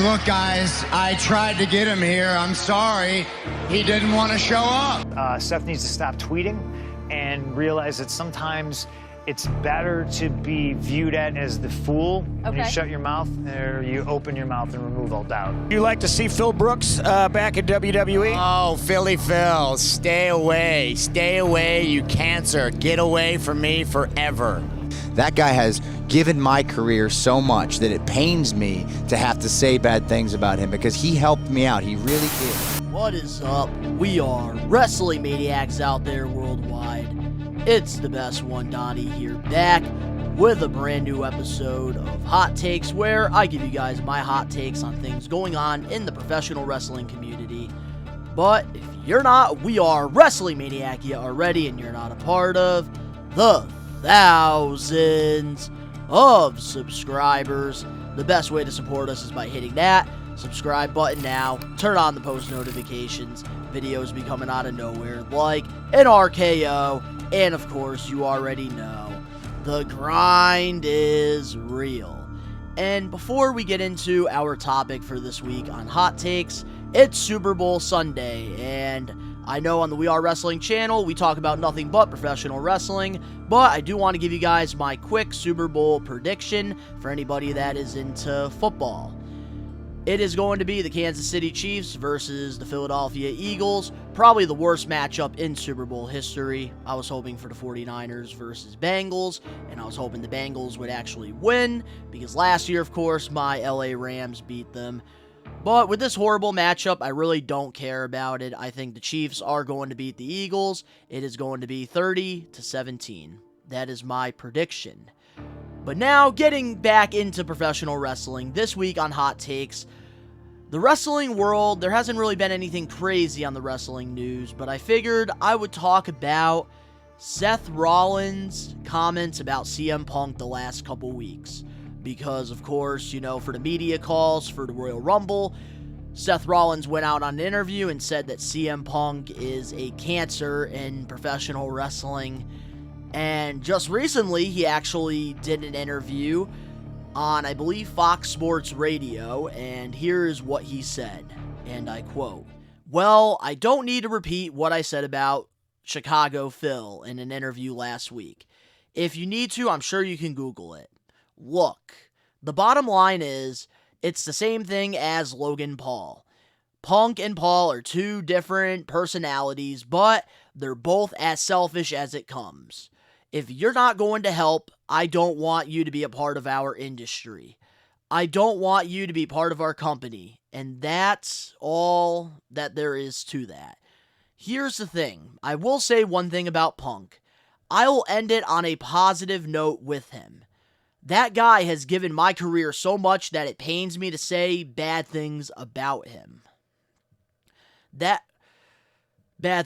look, guys, I tried to get him here. I'm sorry. He didn't want to show up. Seth needs to stop tweeting and realize that sometimes it's better to be viewed at as the fool when you shut your mouth or you open your mouth and remove all doubt. You like to see Phil Brooks back in WWE? Oh, Philly Phil, stay away. Stay away, you cancer. Get away from me forever. That guy has given my career so much that it pains me to have to say bad things about him because he helped me out. He really did. What is up? We are Wrestling Maniacs out there worldwide. It's the best one, Donnie, here back with a brand new episode of Hot Takes, where I give you guys my hot takes on things going on in the professional wrestling community. But if you're not, we are Wrestling Maniac yet already, and you're not a part of the thousands of subscribers. The best way to support us is by hitting that subscribe button now. Turn on the post notifications. Videos be coming out of nowhere like an RKO. And of course, you already know, the grind is real. And before we get into our topic for this week on Hot Takes, it's Super Bowl Sunday, and I know on the We Are Wrestling channel, we talk about nothing but professional wrestling, but I do want to give you guys my quick Super Bowl prediction for anybody that is into football. It is going to be the Kansas City Chiefs versus the Philadelphia Eagles. Probably the worst matchup in Super Bowl history. I was hoping for the 49ers versus Bengals, and I was hoping the Bengals would actually win, because last year, of course, my LA Rams beat them. But with this horrible matchup, I really don't care about it. I think the Chiefs are going to beat the Eagles. It is going to be 30-17. That is my prediction. But now, getting back into professional wrestling, this week on Hot Takes, the wrestling world, there hasn't really been anything crazy on the wrestling news, but I figured I would talk about Seth Rollins' comments about CM Punk the last couple weeks. Because, of course, you know, for the media calls for the Royal Rumble, Seth Rollins went out on an interview and said that CM Punk is a cancer in professional wrestling. And just recently, he actually did an interview on, I believe, Fox Sports Radio, and here's what he said, and I quote, "Well, I don't need to repeat what I said about Chicago Phil in an interview last week. If you need to, I'm sure you can Google it. Look, the bottom line is, it's the same thing as Logan Paul. Punk and Paul are two different personalities, but they're both as selfish as it comes. If you're not going to help, I don't want you to be a part of our industry. I don't want you to be part of our company, and that's all that there is to that. Here's the thing. I will say one thing about Punk. I will end it on a positive note with him. That guy has given my career so much that it pains me to say bad things about him. Bad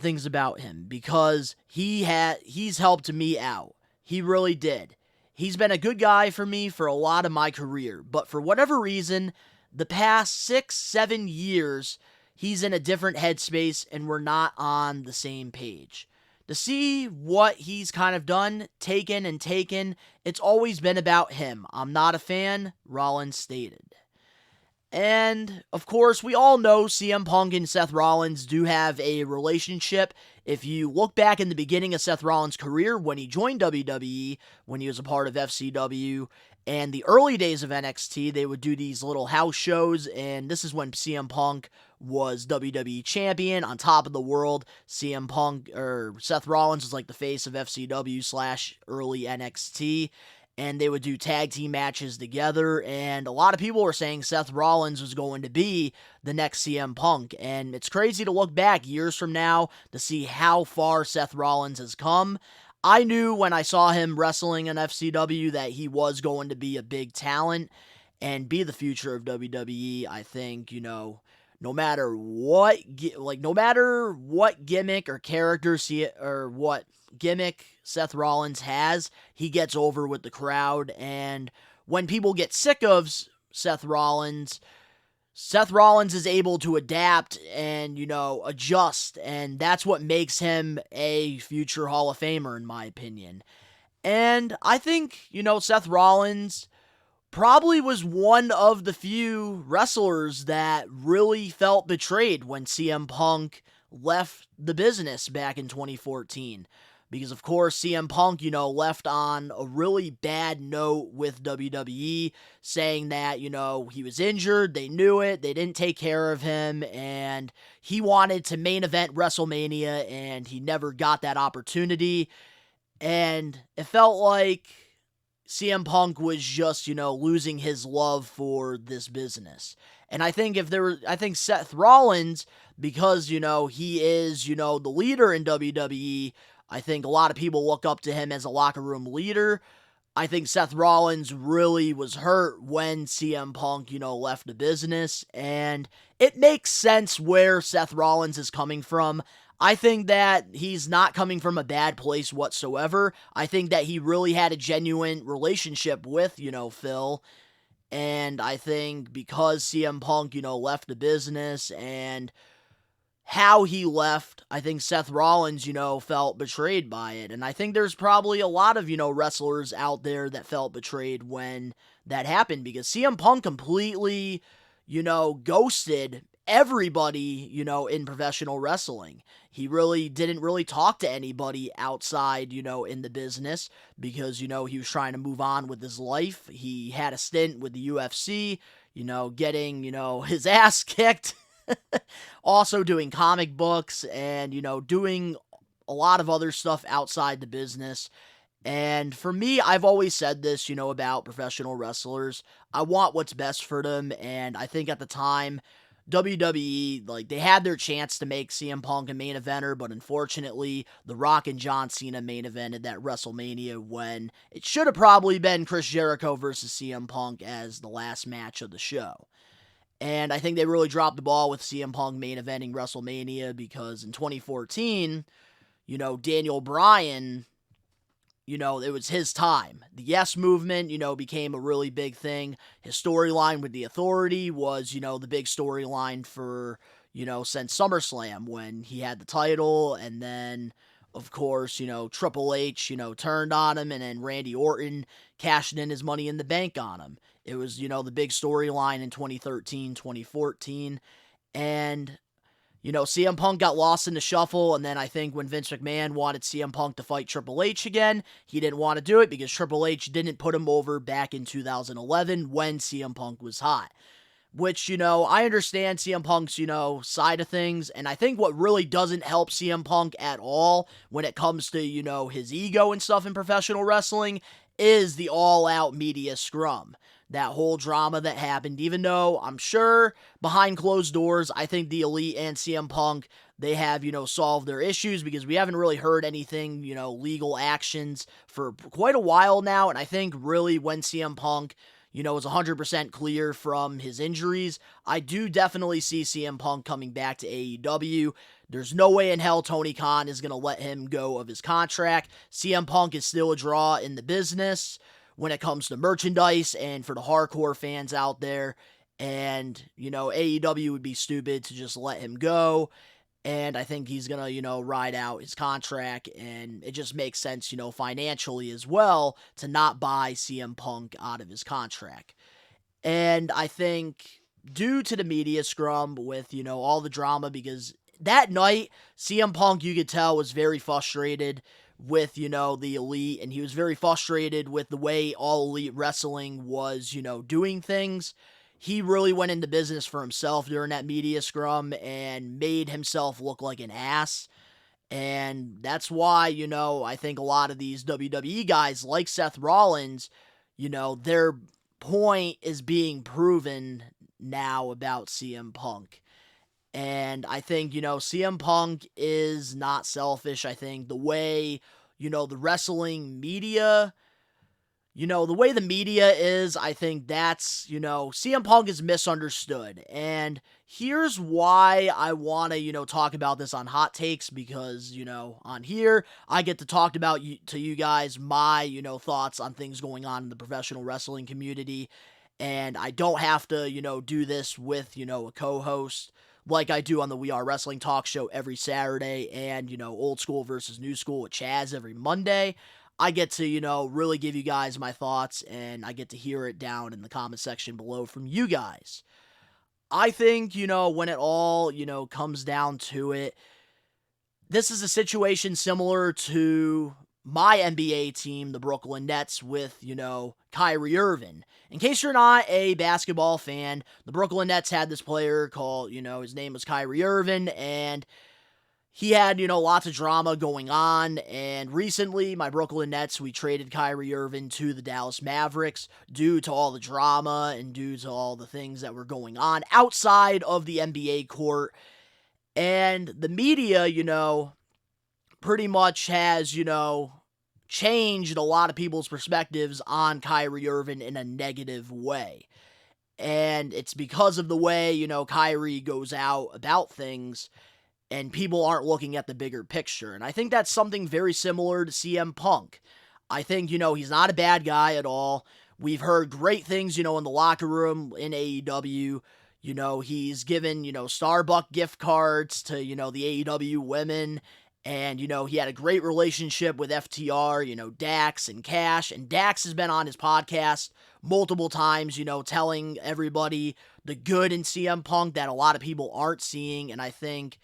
things about him, because he's helped me out. He really did. He's been a good guy for me for a lot of my career, but for whatever reason, the past 6-7 years, he's in a different headspace and we're not on the same page. To see what he's kind of done, taken, it's always been about him. I'm not a fan," Rollins stated. And, of course, we all know CM Punk and Seth Rollins do have a relationship. If you look back in the beginning of Seth Rollins' career, when he joined WWE, when he was a part of FCW, and the early days of NXT, they would do these little house shows, and this is when CM Punk was WWE champion on top of the world. Seth Rollins was like the face of FCW / early NXT. And they would do tag team matches together, and a lot of people were saying Seth Rollins was going to be the next CM Punk, and it's crazy to look back years from now to see how far Seth Rollins has come. I knew when I saw him wrestling in FCW that he was going to be a big talent and be the future of WWE. I think, you know, no matter what gimmick or character or what gimmick Seth Rollins has, he gets over with the crowd. And when people get sick of Seth Rollins is able to adapt and, you know, adjust, and that's what makes him a future Hall of Famer, in my opinion. And I think, you know, Seth Rollins probably was one of the few wrestlers that really felt betrayed when CM Punk left the business back in 2014. Because, of course, CM Punk, left on a really bad note with WWE, saying that, he was injured, they knew it, they didn't take care of him, and he wanted to main event WrestleMania, and he never got that opportunity. And it felt like CM Punk was just, losing his love for this business. And I think Seth Rollins, because, he is, the leader in WWE, I think a lot of people look up to him as a locker room leader. I think Seth Rollins really was hurt when CM Punk, left the business. And it makes sense where Seth Rollins is coming from. I think that he's not coming from a bad place whatsoever. I think that he really had a genuine relationship with, Phil. And I think because CM Punk, left the business and how he left, I think Seth Rollins, felt betrayed by it. And I think there's probably a lot of, wrestlers out there that felt betrayed when that happened, because CM Punk completely, ghosted everybody, in professional wrestling. He really didn't really talk to anybody outside, in the business, because, he was trying to move on with his life. He had a stint with the UFC, getting, his ass kicked. Also doing comic books and, doing a lot of other stuff outside the business. And for me, I've always said this, about professional wrestlers. I want what's best for them. And I think at the time, WWE, they had their chance to make CM Punk a main eventer, but unfortunately, The Rock and John Cena main evented that WrestleMania when it should have probably been Chris Jericho versus CM Punk as the last match of the show. And I think they really dropped the ball with CM Punk main eventing WrestleMania, because in 2014, Daniel Bryan, it was his time. The Yes Movement, became a really big thing. His storyline with The Authority was, the big storyline for, since SummerSlam when he had the title. And then, of course, Triple H, turned on him, and then Randy Orton cashed in his Money in the Bank on him. It was, the big storyline in 2013, 2014. And, CM Punk got lost in the shuffle, and then I think when Vince McMahon wanted CM Punk to fight Triple H again, he didn't want to do it because Triple H didn't put him over back in 2011 when CM Punk was hot. Which, I understand CM Punk's, side of things, and I think what really doesn't help CM Punk at all when it comes to, his ego and stuff in professional wrestling is the all-out media scrum. That whole drama that happened, even though I'm sure behind closed doors, I think the Elite and CM Punk, they have, solved their issues, because we haven't really heard anything, legal actions for quite a while now. And I think really when CM Punk, is 100% clear from his injuries, I do definitely see CM Punk coming back to AEW. There's no way in hell Tony Khan is going to let him go of his contract. CM Punk is still a draw in the business when it comes to merchandise and for the hardcore fans out there. And, AEW would be stupid to just let him go. And I think he's going to, ride out his contract. And it just makes sense, financially as well, to not buy CM Punk out of his contract. And I think due to the media scrum with, all the drama, because that night, CM Punk, you could tell, was very frustrated with, the Elite, and he was very frustrated with the way All Elite Wrestling was, doing things. He really went into business for himself during that media scrum and made himself look like an ass. And that's why, I think a lot of these WWE guys like Seth Rollins, their point is being proven now about CM Punk. And I think, CM Punk is not selfish. I think the way, the wrestling media, the way the media is, I think that's, CM Punk is misunderstood. And here's why I want to, talk about this on Hot Takes, because, on here, I get to talk about to you guys my, thoughts on things going on in the professional wrestling community. And I don't have to, do this with, a co-host like I do on the We Are Wrestling Talk show every Saturday, and, Old School versus New School with Chaz every Monday. I get to, really give you guys my thoughts, and I get to hear it down in the comment section below from you guys. I think, when it all, comes down to it, this is a situation similar to my NBA team, the Brooklyn Nets, with, Kyrie Irving. In case you're not a basketball fan, the Brooklyn Nets had this player called, his name was Kyrie Irving, and he had, lots of drama going on, and recently, my Brooklyn Nets, we traded Kyrie Irving to the Dallas Mavericks due to all the drama and due to all the things that were going on outside of the NBA court. And the media, pretty much has, changed a lot of people's perspectives on Kyrie Irving in a negative way. And it's because of the way, Kyrie goes out about things, and people aren't looking at the bigger picture. And I think that's something very similar to CM Punk. I think, he's not a bad guy at all. We've heard great things, in the locker room in AEW. He's given, Starbucks gift cards to, the AEW women. And, he had a great relationship with FTR, Dax and Cash. And Dax has been on his podcast multiple times, telling everybody the good in CM Punk that a lot of people aren't seeing. And I think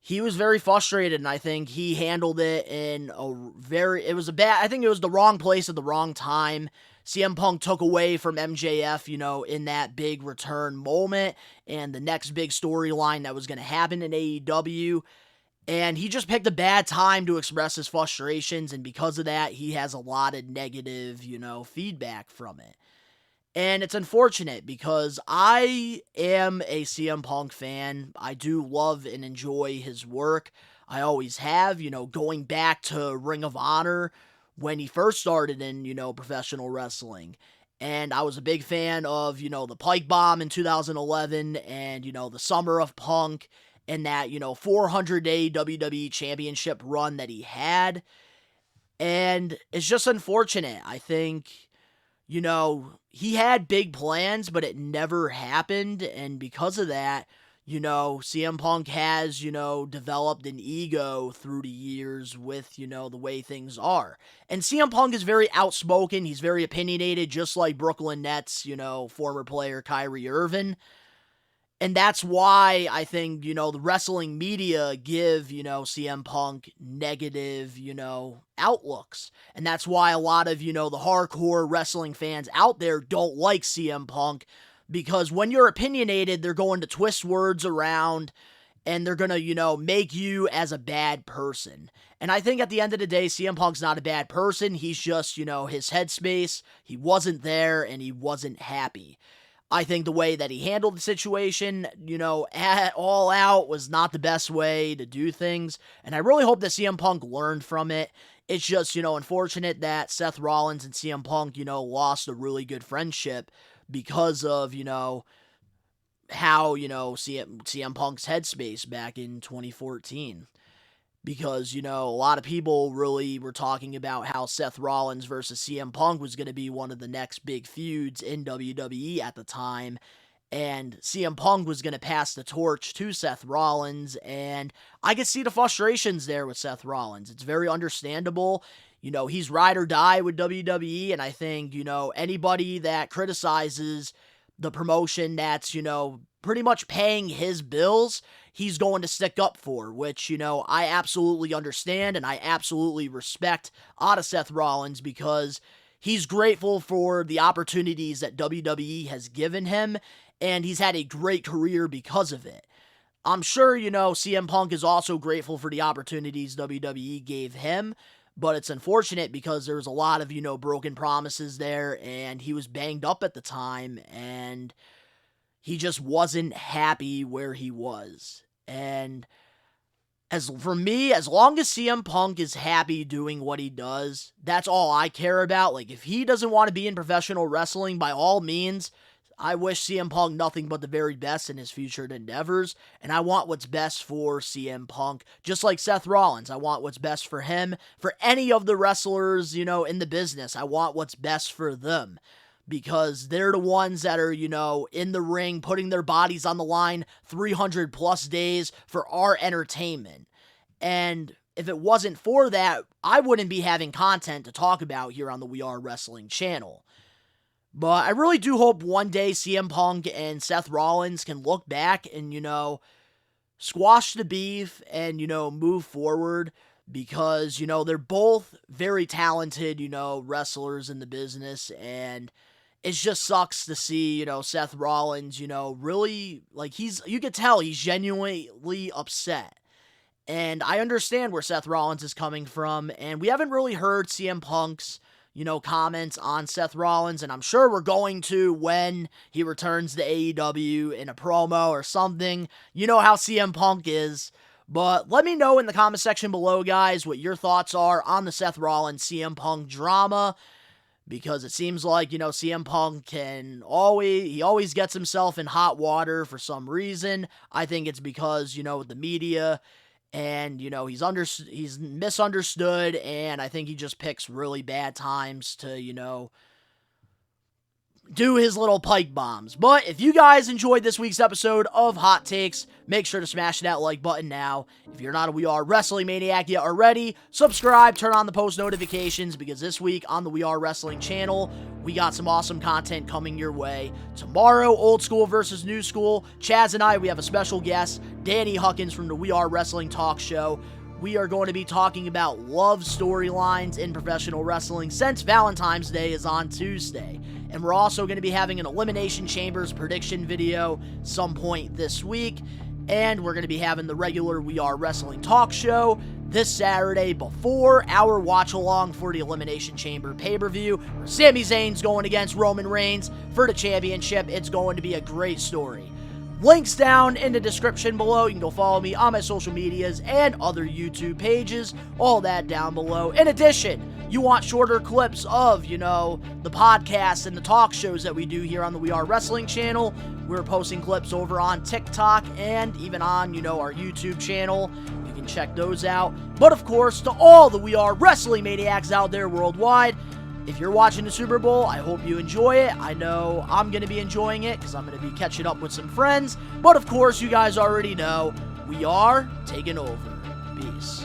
he was very frustrated, and I think he handled it in I think it was the wrong place at the wrong time. CM Punk took away from MJF, in that big return moment and the next big storyline that was going to happen in AEW. And he just picked a bad time to express his frustrations, and because of that, he has a lot of negative, feedback from it. And it's unfortunate because I am a CM Punk fan. I do love and enjoy his work. I always have, going back to Ring of Honor when he first started in, professional wrestling. And I was a big fan of, the Pike Bomb in 2011 and, the Summer of Punk and that, 400-day WWE Championship run that he had. And it's just unfortunate. I think, he had big plans, but it never happened. And because of that, CM Punk has, developed an ego through the years with, the way things are. And CM Punk is very outspoken. He's very opinionated, just like Brooklyn Nets, former player Kyrie Irving. And that's why I think, the wrestling media give, CM Punk negative, outlooks. And that's why a lot of, the hardcore wrestling fans out there don't like CM Punk. Because when you're opinionated, they're going to twist words around and they're going to, make you as a bad person. And I think at the end of the day, CM Punk's not a bad person. He's just, his headspace. He wasn't there and he wasn't happy. I think the way that he handled the situation, at all out was not the best way to do things. And I really hope that CM Punk learned from it. It's just, unfortunate that Seth Rollins and CM Punk, lost a really good friendship because of, how, CM Punk's headspace back in 2014. Because, a lot of people really were talking about how Seth Rollins versus CM Punk was going to be one of the next big feuds in WWE at the time. And CM Punk was going to pass the torch to Seth Rollins. And I could see the frustrations there with Seth Rollins. It's very understandable. He's ride or die with WWE. And I think, anybody that criticizes the promotion that's, pretty much paying his bills, he's going to stick up for, which, I absolutely understand and I absolutely respect out of Seth Rollins because he's grateful for the opportunities that WWE has given him, and he's had a great career because of it. I'm sure, CM Punk is also grateful for the opportunities WWE gave him, but it's unfortunate because there was a lot of, broken promises there, and he was banged up at the time, and he just wasn't happy where he was. And for me, as long as CM Punk is happy doing what he does, that's all I care about. Like, if he doesn't want to be in professional wrestling, by all means, I wish CM Punk nothing but the very best in his future endeavors, and I want what's best for CM Punk, just like Seth Rollins. I want what's best for him, for any of the wrestlers, in the business. I want what's best for them, because they're the ones that are, in the ring, putting their bodies on the line 300 plus days for our entertainment. And if it wasn't for that, I wouldn't be having content to talk about here on the We Are Wrestling channel. But I really do hope one day CM Punk and Seth Rollins can look back and, squash the beef and, move forward, because, they're both very talented, wrestlers in the business, and it just sucks to see, Seth Rollins, really, like, you could tell he's genuinely upset. And I understand where Seth Rollins is coming from, and we haven't really heard CM Punk's, comments on Seth Rollins, and I'm sure we're going to when he returns to AEW in a promo or something. You know how CM Punk is. But let me know in the comment section below, guys, what your thoughts are on the Seth Rollins CM Punk drama, because it seems like, CM Punk he always gets himself in hot water for some reason. I think it's because, the media, and, he's misunderstood, and I think he just picks really bad times to, do his little pike bombs. But if you guys enjoyed this week's episode of Hot Takes, make sure to smash that like button now. If you're not a We Are Wrestling Maniac yet already, subscribe, turn on the post notifications, because this week on the We Are Wrestling channel, we got some awesome content coming your way. Tomorrow, Old School versus New School. Chaz and I, we have a special guest, Danny Huckins from the We Are Wrestling Talk Show. We are going to be talking about love storylines in professional wrestling since Valentine's Day is on Tuesday. And we're also going to be having an Elimination Chambers prediction video some point this week. And we're going to be having the regular We Are Wrestling Talk Show this Saturday before our watch-along for the Elimination Chamber pay-per-view, where Sami Zayn's going against Roman Reigns for the championship. It's going to be a great story. Links down in the description below. You can go follow me on my social medias and other YouTube pages. All that down below. In addition, you want shorter clips of, the podcasts and the talk shows that we do here on the We Are Wrestling channel. We're posting clips over on TikTok and even on, our YouTube channel. You can check those out. But of course, to all the We Are Wrestling Maniacs out there worldwide, if you're watching the Super Bowl, I hope you enjoy it. I know I'm going to be enjoying it because I'm going to be catching up with some friends. But of course, you guys already know, we are taking over. Peace.